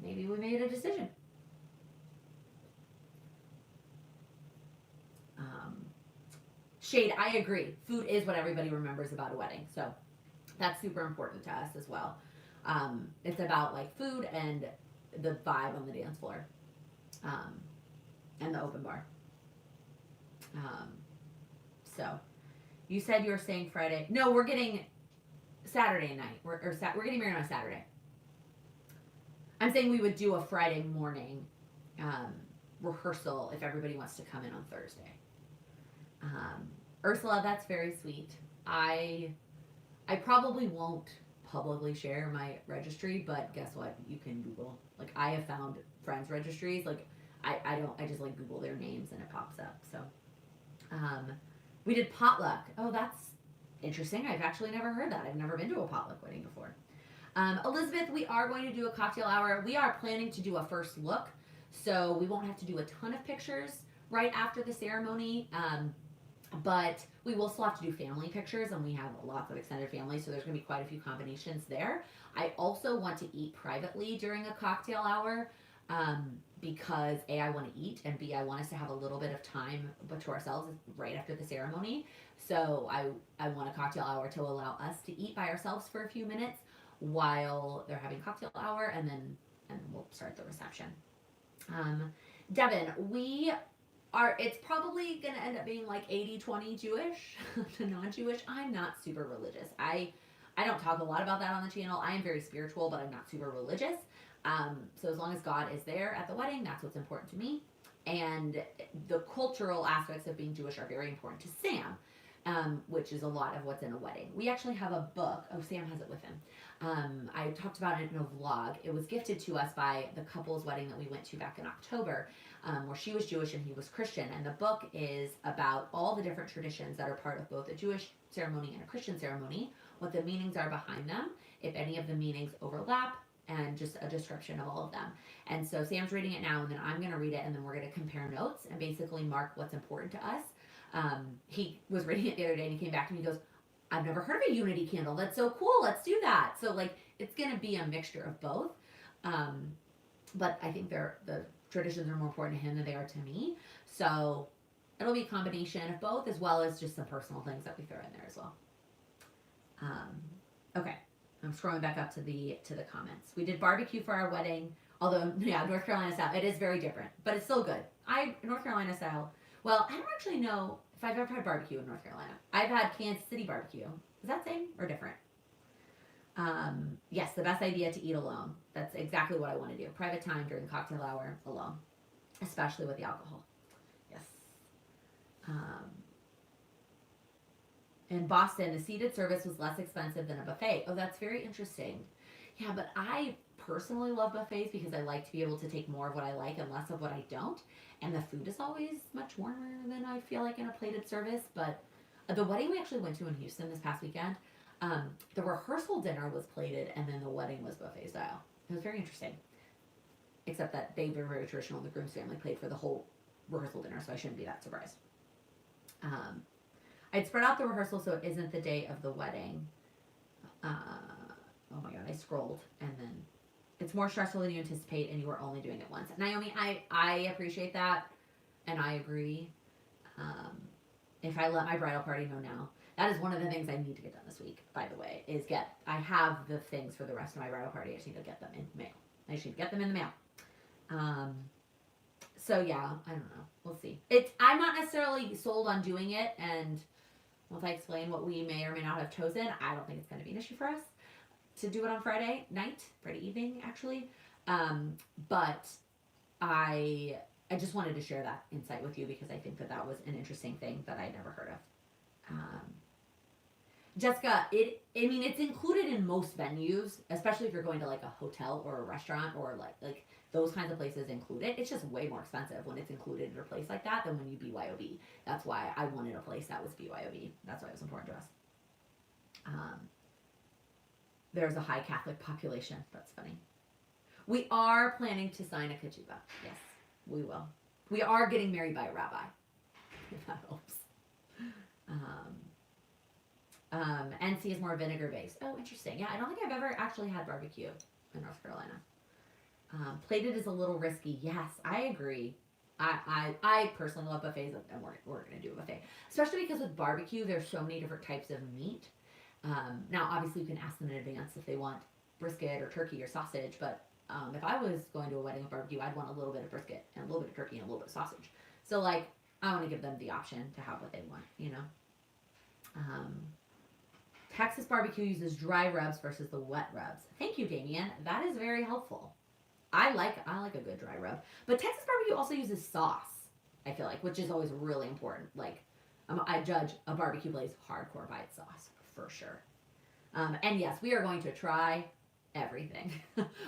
maybe we made a decision. Shade, I agree. Food is what everybody remembers about a wedding, so that's super important to us as well. It's about like food and the vibe on the dance floor, and the open bar. So you said you were staying Friday. No, we're getting Saturday night. We're getting married on a Saturday. I'm saying we would do a Friday morning rehearsal if everybody wants to come in on Thursday. Ursula, that's very sweet. I probably won't publicly share my registry, but guess what? You can Google. Like, I have found friends' registries. Like, I just like Google their names and it pops up. So, we did potluck. Oh, that's interesting. I've actually never heard that. I've never been to a potluck wedding before. Elizabeth, we are going to do a cocktail hour. We are planning to do a first look, so we won't have to do a ton of pictures right after the ceremony. But we will still have to do family pictures, and we have lots of extended family, so there's going to be quite a few combinations there. I also want to eat privately during a cocktail hour, because A, I want to eat, and B, I want us to have a little bit of time but to ourselves right after the ceremony. So I want a cocktail hour to allow us to eat by ourselves for a few minutes while they're having cocktail hour, and then we'll start the reception. Devin, it's probably going to end up being like 80-20 Jewish to non-Jewish. I'm not super religious. I don't talk a lot about that on the channel. I am very spiritual, but I'm not super religious. So as long as God is there at the wedding, that's what's important to me. And the cultural aspects of being Jewish are very important to Sam, which is a lot of what's in a wedding. We actually have a book. Oh, Sam has it with him. I talked about it in a vlog. It was gifted to us by the couple's wedding that we went to back in October, where she was Jewish and he was Christian. And the book is about all the different traditions that are part of both a Jewish ceremony and a Christian ceremony, what the meanings are behind them, if any of the meanings overlap, and just a description of all of them. And so Sam's reading it now, and then I'm going to read it, and then we're going to compare notes and basically mark what's important to us. He was reading it the other day, and he came back to me and he goes, I've never heard of a unity candle. That's so cool. Let's do that. So like, it's going to be a mixture of both. But I think the traditions are more important to him than they are to me. So it'll be a combination of both, as well as just some personal things that we throw in there as well. Okay. I'm scrolling back up to the comments. We did barbecue for our wedding, although, yeah, North Carolina style. It is very different, but it's still good. North Carolina style, well, I don't actually know if I've ever had barbecue in North Carolina. I've had Kansas City barbecue. Is that same or different? Yes, the best idea to eat alone. That's exactly what I want to do. Private time during cocktail hour alone, especially with the alcohol. Yes. In Boston, the seated service was less expensive than a buffet. Oh, that's very interesting. Yeah, but I personally love buffets because I like to be able to take more of what I like and less of what I don't. And the food is always much warmer than I feel like in a plated service. But the wedding we actually went to in Houston this past weekend, the rehearsal dinner was plated and then the wedding was buffet style. It was very interesting. Except that they were very traditional and the groom's family paid for the whole rehearsal dinner, so I shouldn't be that surprised. I'd spread out the rehearsal so it isn't the day of the wedding. Oh my god, I scrolled and then it's more stressful than you anticipate and you are only doing it once. Naomi, I appreciate that and I agree. If I let my bridal party know now, that is one of the things I need to get done this week, by the way, is I have the things for the rest of my bridal party. I just need to get them in the mail. I just need to get them in the mail. So yeah, I don't know. We'll see. I'm not necessarily sold on doing it, and once I explain what we may or may not have chosen, I don't think it's going to be an issue for us to do it on Friday evening, actually. But I just wanted to share that insight with you because I think that was an interesting thing that I'd never heard of. Jessica, it's included in most venues, especially if you're going to like a hotel or a restaurant or like those kinds of places include it. It's just way more expensive when it's included in a place like that than when you BYOB. That's why I wanted a place that was BYOB. That's why it was important to us. There's a high Catholic population. That's funny. We are planning to sign a ketubah. Yes, we will. We are getting married by a rabbi. If that helps. NC is more vinegar based. Oh, interesting. Yeah, I don't think I've ever actually had barbecue in North Carolina. Plated is a little risky. Yes, I agree. I personally love buffets, and we're going to do a buffet. Especially because with barbecue, there's so many different types of meat. Now, obviously, you can ask them in advance if they want brisket or turkey or sausage, but if I was going to a wedding with barbecue, I'd want a little bit of brisket and a little bit of turkey and a little bit of sausage. So, like, I want to give them the option to have what they want, you know? Texas barbecue uses dry rubs versus the wet rubs. Thank you, Damien. That is very helpful. I like a good dry rub. But Texas barbecue also uses sauce, I feel like, which is always really important. Like, I judge a barbecue place hardcore by its sauce, for sure. And yes, we are going to try everything.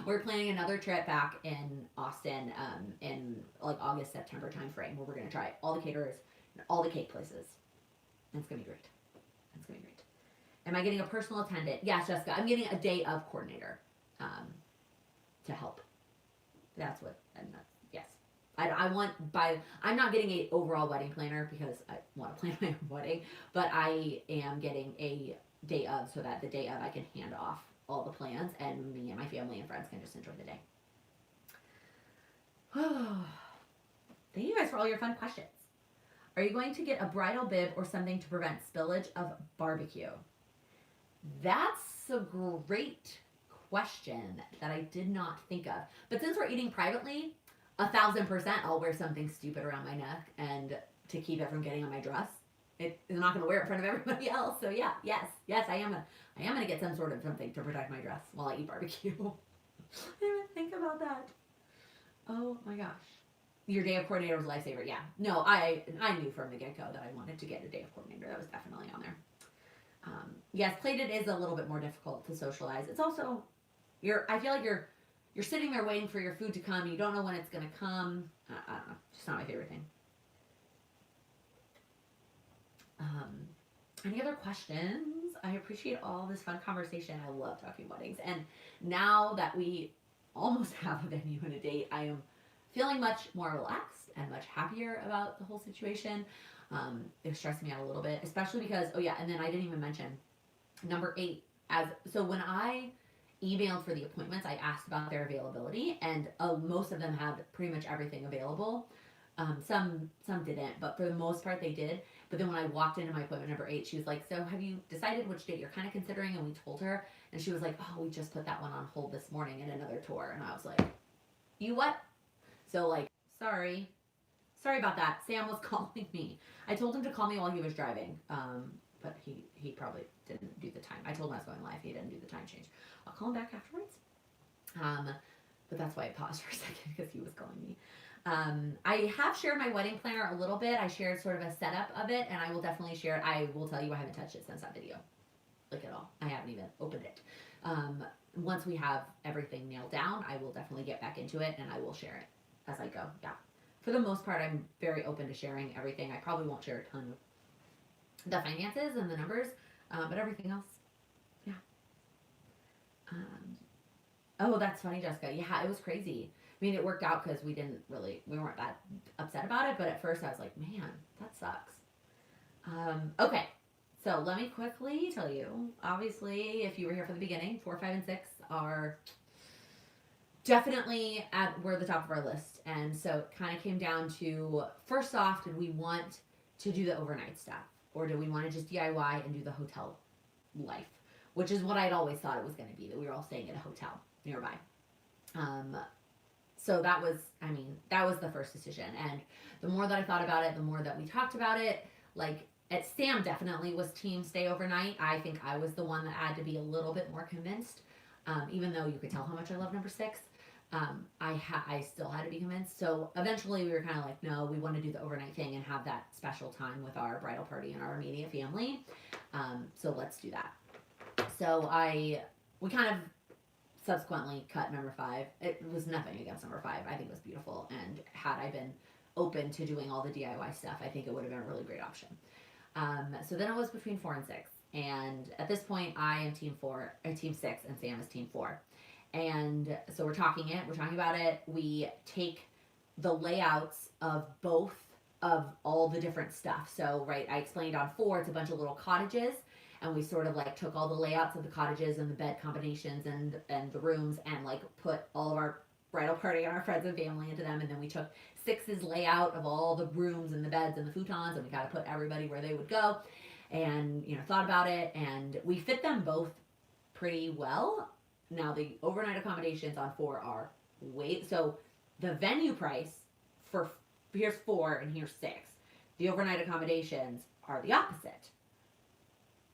We're planning another trip back in Austin in like August, September timeframe where we're going to try all the caterers and all the cake places. And it's going to be great. It's going to be great. Am I getting a personal attendant? Yes, Jessica. I'm getting a day of coordinator to help. That's what. And that's, yes. I want by. I'm not getting a overall wedding planner because I want to plan my own wedding, but I am getting a day of so that the day of I can hand off all the plans and me and my family and friends can just enjoy the day. Thank you guys for all your fun questions. Are you going to get a bridal bib or something to prevent spillage of barbecue? That's a great question that I did not think of. But since we're eating privately, 1,000% I'll wear something stupid around my neck and to keep it from getting on my dress. I'm not going to wear it in front of everybody else. So yeah, yes, I am gonna get some sort of something to protect my dress while I eat barbecue. I didn't even think about that. Oh my gosh. Your day of coordinator was a lifesaver. Yeah. No, I knew from the get-go that I wanted to get a day of coordinator. That was definitely on there. Yes, plated is a little bit more difficult to socialize. It's also, I feel like you're sitting there waiting for your food to come. You don't know when it's going to come. I don't know. It's just not my favorite thing. Any other questions? I appreciate all this fun conversation. I love talking weddings. And now that we almost have a venue and a date, I am feeling much more relaxed and much happier about the whole situation. It was stressing me out a little bit, especially because, oh yeah, and then I didn't even mention number 8. So when I emailed for the appointments, I asked about their availability, and most of them had pretty much everything available. Some didn't, but for the most part they did. But then when I walked into my appointment number 8, she was like, so have you decided which date you're kind of considering? And we told her, and she was like, oh, we just put that one on hold this morning in another tour. And I was like, you what? So like, sorry about that. Sam was calling me. I told him to call me while he was driving, but he probably didn't do the time. I told him I was going live. He didn't do the time change. I'll call him back afterwards. But that's why I paused for a second because he was calling me. I have shared my wedding planner a little bit. I shared sort of a setup of it, and I will definitely share it. I will tell you I haven't touched it since that video, like at all. I haven't even opened it. Once we have everything nailed down, I will definitely get back into it, and I will share it as I go. Yeah. For the most part, I'm very open to sharing everything. I probably won't share a ton of the finances and the numbers, but everything else, yeah. Oh, that's funny, Jessica. Yeah, it was crazy. I mean, it worked out because we weren't that upset about it, but at first I was like, man, that sucks. Okay, so let me quickly tell you, obviously, if you were here for the beginning, 4, 5, and 6 are definitely we're the top of our list. And so it kind of came down to, first off, did we want to do the overnight stuff? Or do we want to just DIY and do the hotel life? Which is what I'd always thought it was going to be, that we were all staying at a hotel nearby. So that was the first decision. And the more that I thought about it, the more that we talked about it, like, Sam definitely was team stay overnight. I think I was the one that had to be a little bit more convinced, even though you could tell how much I love number 6. I still had to be convinced. So eventually we were kind of like, no, we want to do the overnight thing and have that special time with our bridal party and our immediate family. So let's do that. So we kind of subsequently cut number 5. It was nothing against number 5. I think it was beautiful. And had I been open to doing all the DIY stuff, I think it would have been a really great option. So then it was between 4 and 6. And at this point, I am team 6, and Sam is team 4. And so we're talking about it. We take the layouts of both of all the different stuff. So, right, I explained on 4, it's a bunch of little cottages, and we sort of like took all the layouts of the cottages and the bed combinations and the rooms and like put all of our bridal party and our friends and family into them. And then we took 6's layout of all the rooms and the beds and the futons, and we kind of put everybody where they would go, and thought about it, and we fit them both pretty well. Now, the overnight accommodations on 4 are so the venue price for, here's 4 and here's 6. The overnight accommodations are the opposite.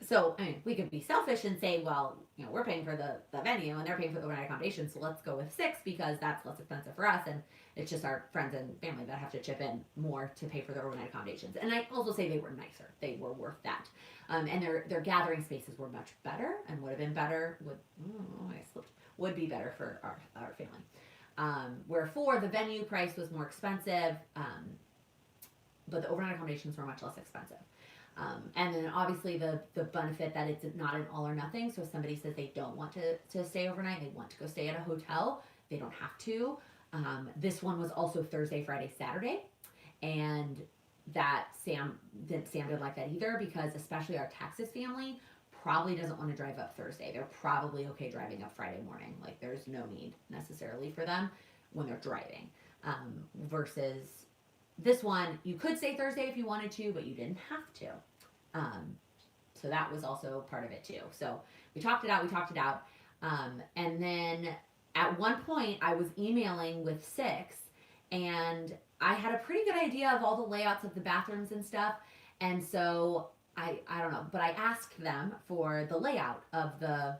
So, I mean, we could be selfish and say, well, we're paying for the venue and they're paying for the overnight accommodations, so let's go with 6 because that's less expensive for us, and it's just our friends and family that have to chip in more to pay for their overnight accommodations. And I also say they were nicer. They were worth that. And their gathering spaces were much better and would have been better, would be better for our family. Where 4, the venue price was more expensive, but the overnight accommodations were much less expensive. And then obviously the benefit that it's not an all or nothing. So if somebody says they don't want to stay overnight, they want to go stay at a hotel, they don't have to. This one was also Thursday, Friday, Saturday, and that Sam didn't like that either, because especially our Texas family probably doesn't want to drive up Thursday. They're probably okay driving up Friday morning. Like there's no need necessarily for them when they're driving. Versus this one, you could stay Thursday if you wanted to, but you didn't have to. So that was also part of it too. So we talked it out. And then at one point I was emailing with Six, and I had a pretty good idea of all the layouts of the bathrooms and stuff. And so I don't know, but I asked them for the layout of the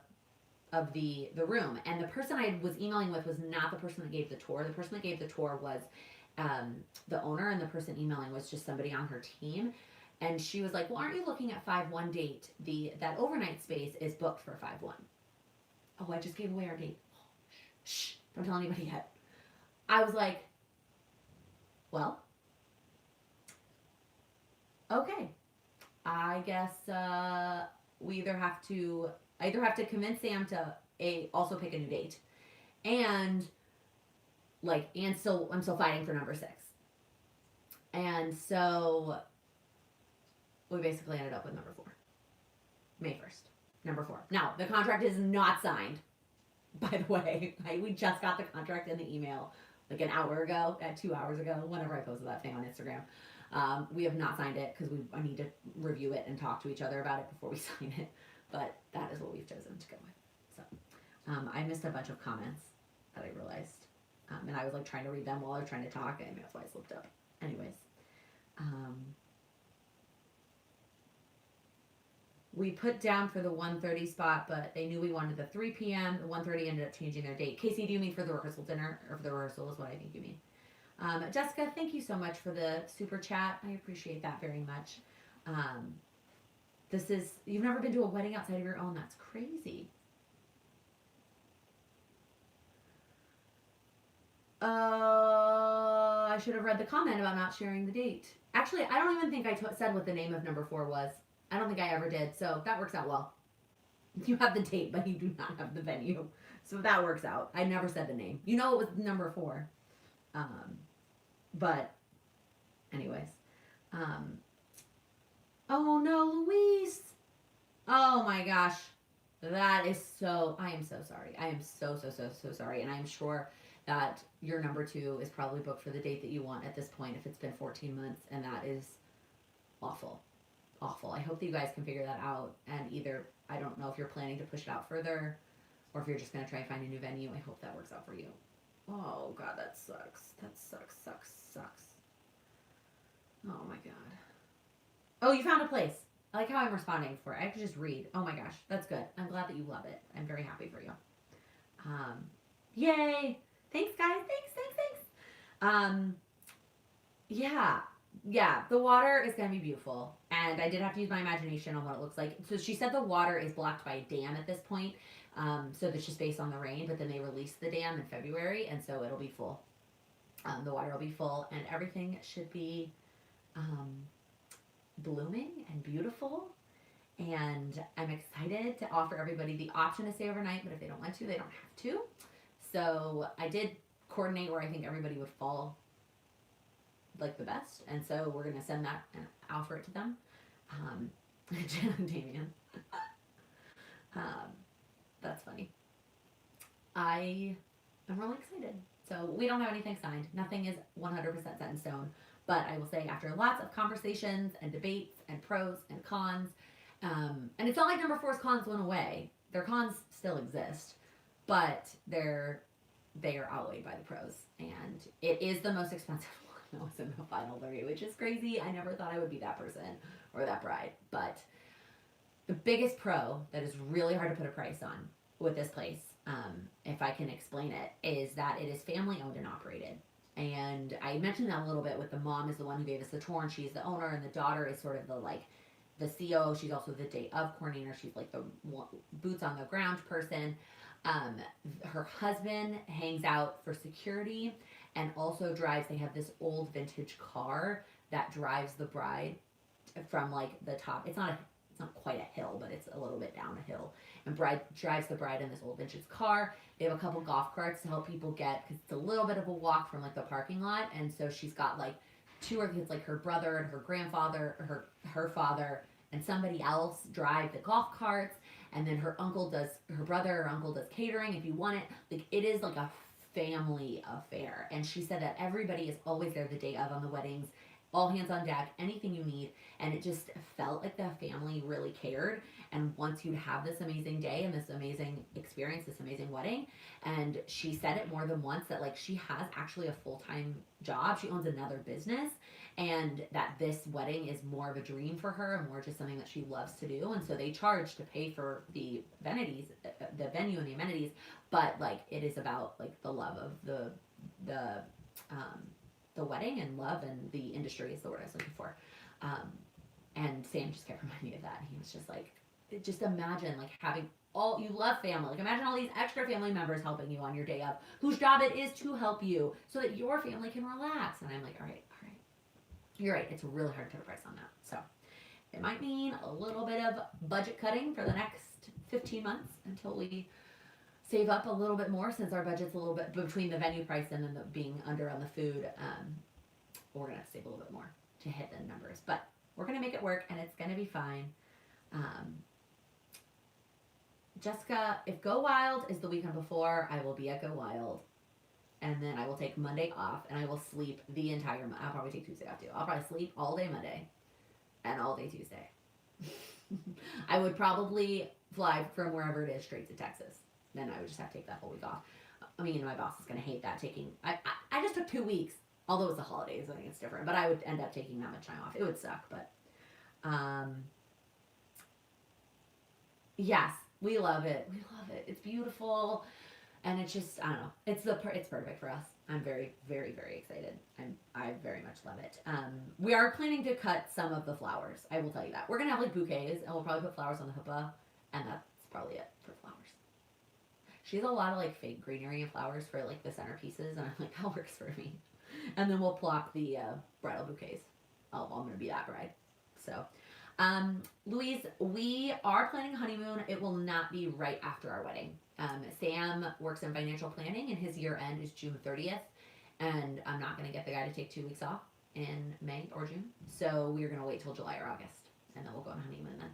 room, and the person I was emailing with was not the person that gave the tour. The person that gave the tour was the owner, and the person emailing was just somebody on her team. And she was like, well, aren't you looking at 5/1 date? That overnight space is booked for 5/1. Oh, I just gave away our date. Shh, don't tell anybody yet. I was like, well, okay. I guess we either have to convince Sam to also pick a new date, and I'm still fighting for number 6. And so we basically ended up with number 4. May 1st. Number 4. Now, the contract is not signed, by the way. We just got the contract in the email like an hour ago, 2 hours ago, whenever I posted that thing on Instagram. We have not signed it because I need to review it and talk to each other about it before we sign it. But that is what we've chosen to go with. So I missed a bunch of comments that I realized. And I was like trying to read them while I was trying to talk, and that's why I slipped up. Anyways. We put down for the 1:30 spot, but they knew we wanted the 3 p.m. The 1:30 ended up changing their date. Casey, do you mean for the rehearsal dinner? Or for the rehearsal is what I think you mean. Jessica, thank you so much for the super chat. I appreciate that very much. You've never been to a wedding outside of your own. That's crazy. I should have read the comment about not sharing the date. Actually, I don't even think I said what the name of number 4 was. I don't think I ever did, so that works out well. You have the date, but you do not have the venue. So that works out. I never said the name. You know it was number 4. But anyways. Oh no, Luis. Oh my gosh. That is I am so sorry. I am so sorry. And I'm sure that your number 2 is probably booked for the date that you want at this point if it's been 14 months, and that is awful. Awful. I hope that you guys can figure that out, and either, I don't know if you're planning to push it out further or if you're just going to try and find a new venue. I hope that works out for you. Oh god, that sucks. That sucks. Oh my god. Oh, you found a place. I like how I'm responding for it. I could just read. Oh my gosh, that's good. I'm glad that you love it. I'm very happy for you. Yay. Thanks, guys. Thanks. Yeah, the water is going to be beautiful. And I did have to use my imagination on what it looks like. So she said the water is blocked by a dam at this point. So that's just based on the rain. But then they released the dam in February, and so it'll be full. The water will be full, and everything should be blooming and beautiful. And I'm excited to offer everybody the option to stay overnight, but if they don't want to, they don't have to. So I did coordinate where I think everybody would fall like the best, and so we're gonna send that and offer it to them. Damien. That's funny. I am really excited. So we don't have anything signed. Nothing is 100% set in stone. But I will say, after lots of conversations and debates and pros and cons, and it's not like number 4's cons went away. Their cons still exist, but they are outweighed by the pros. And it is the most expensive one that was in the final 3, which is crazy. I never thought I would be that person or that bride. But the biggest pro that is really hard to put a price on with this place, if I can explain it, is that it is family owned and operated. And I mentioned that a little bit with the mom is the one who gave us the tour, and she's the owner, and the daughter is sort of the COO. She's also the day of coordinator. She's like the boots on the ground person. Her husband hangs out for security and also drives. They have this old vintage car that drives the bride from like the top. It's not quite a hill, but it's a little bit down a hill. And bride drives the bride in this old vintage car. They have a couple golf carts to help people get, because it's a little bit of a walk from like the parking lot. And so she's got like two of kids, like her brother and her grandfather, her father, and somebody else drive the golf carts. And then her brother or uncle does catering if you want it. Like it is like a family affair. And she said that everybody is always there the day of on the weddings, all hands on deck, anything you need. And it just felt like the family really cared and wants you to have this amazing day and this amazing experience, this amazing wedding. And she said it more than once that like she has actually a full-time job. She owns another business, and that this wedding is more of a dream for her and more just something that she loves to do. And so they charge to pay for the amenities, the venue and the amenities, but like it is about like the love of the wedding and love, and the industry is the word I was looking for. And Sam just kept reminding me of that. And he was just like, just imagine like having you love family. Like imagine all these extra family members helping you on your day of, whose job it is to help you so that your family can relax. And I'm like, all right. You're right. It's really hard to put a price on that. So it might mean a little bit of budget cutting for the next 15 months until we save up a little bit more, since our budget's a little bit between the venue price and then being under on the food. We're going to have to save a little bit more to hit the numbers, but we're going to make it work, and it's going to be fine. Jessica, if Go Wild is the weekend before, I will be at Go Wild. And then I will take Monday off, and I will sleep the entire month. I'll probably take Tuesday off too. I'll probably sleep all day Monday and all day Tuesday. I would probably fly from wherever it is straight to Texas. Then I would just have to take that whole week off. I mean, my boss is going to hate that I just took 2 weeks, although it's the holidays. I think it's different, but I would end up taking that much time off. It would suck, but yes, we love it. We love it. It's beautiful. And it's just, I don't know. It's perfect for us. I'm very, very, very excited. I very much love it. We are planning to cut some of the flowers. I will tell you that. We're gonna have like bouquets, and we'll probably put flowers on the huppah, and that's probably it for flowers. She has a lot of like fake greenery and flowers for like the centerpieces, and I'm like, that works for me. And then we'll plop the bridal bouquets. I'm gonna be that bride. So, Louise, we are planning a honeymoon. It will not be right after our wedding. Sam works in financial planning, and his year end is June 30th. And I'm not going to get the guy to take 2 weeks off in May or June. So we're going to wait till July or August, and then we'll go on honeymoon then.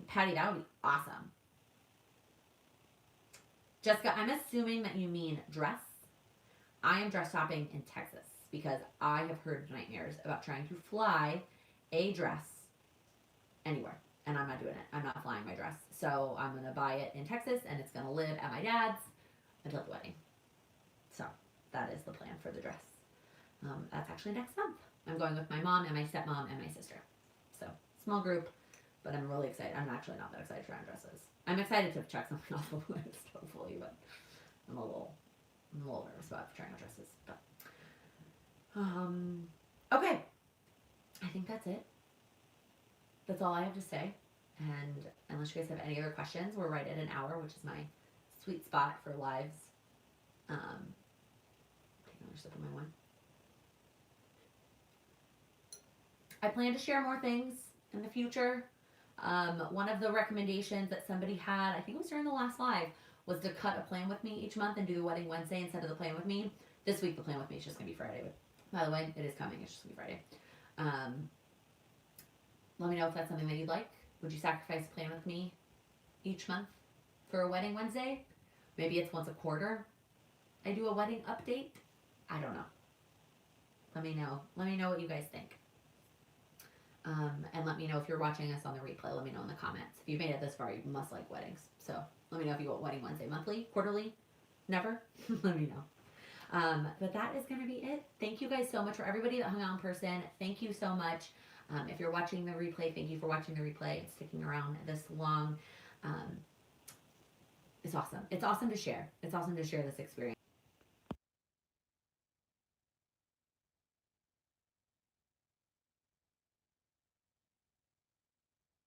Patty, that would be awesome. Jessica, I'm assuming that you mean dress. I am dress shopping in Texas because I have heard nightmares about trying to fly a dress anywhere. And I'm not doing it. I'm not flying my dress. So I'm going to buy it in Texas, and it's going to live at my dad's until the wedding. So that is the plan for the dress. That's actually next month. I'm going with my mom and my stepmom and my sister. So small group, but I'm really excited. I'm actually not that excited to try on dresses. I'm excited to check something off the list, hopefully, but I'm a little nervous about trying on dresses. But okay. I think that's it. That's all I have to say. And unless you guys have any other questions, we're right at an hour, which is my sweet spot for lives. Take another sip of my wine. I plan to share more things in the future. One of the recommendations that somebody had, I think it was during the last live, was to cut a plan with me each month and do the wedding Wednesday instead of the plan with me. This week the plan with me is just going to be Friday. By the way, it is coming. It's just going to be Friday. Let me know if that's something that you'd like. Would you sacrifice a plan with me each month for a wedding Wednesday? Maybe it's once a quarter. I do a wedding update. I don't know. Let me know. Let me know what you guys think. And let me know if you're watching us on the replay. Let me know in the comments. If you've made it this far, you must like weddings. So let me know if you want wedding Wednesday monthly, quarterly, never. Let me know. But that is going to be it. Thank you guys so much for everybody that hung out in person. Thank you so much. If you're watching the replay, thank you for watching the replay and sticking around this long. It's awesome. It's awesome to share. It's awesome to share this experience.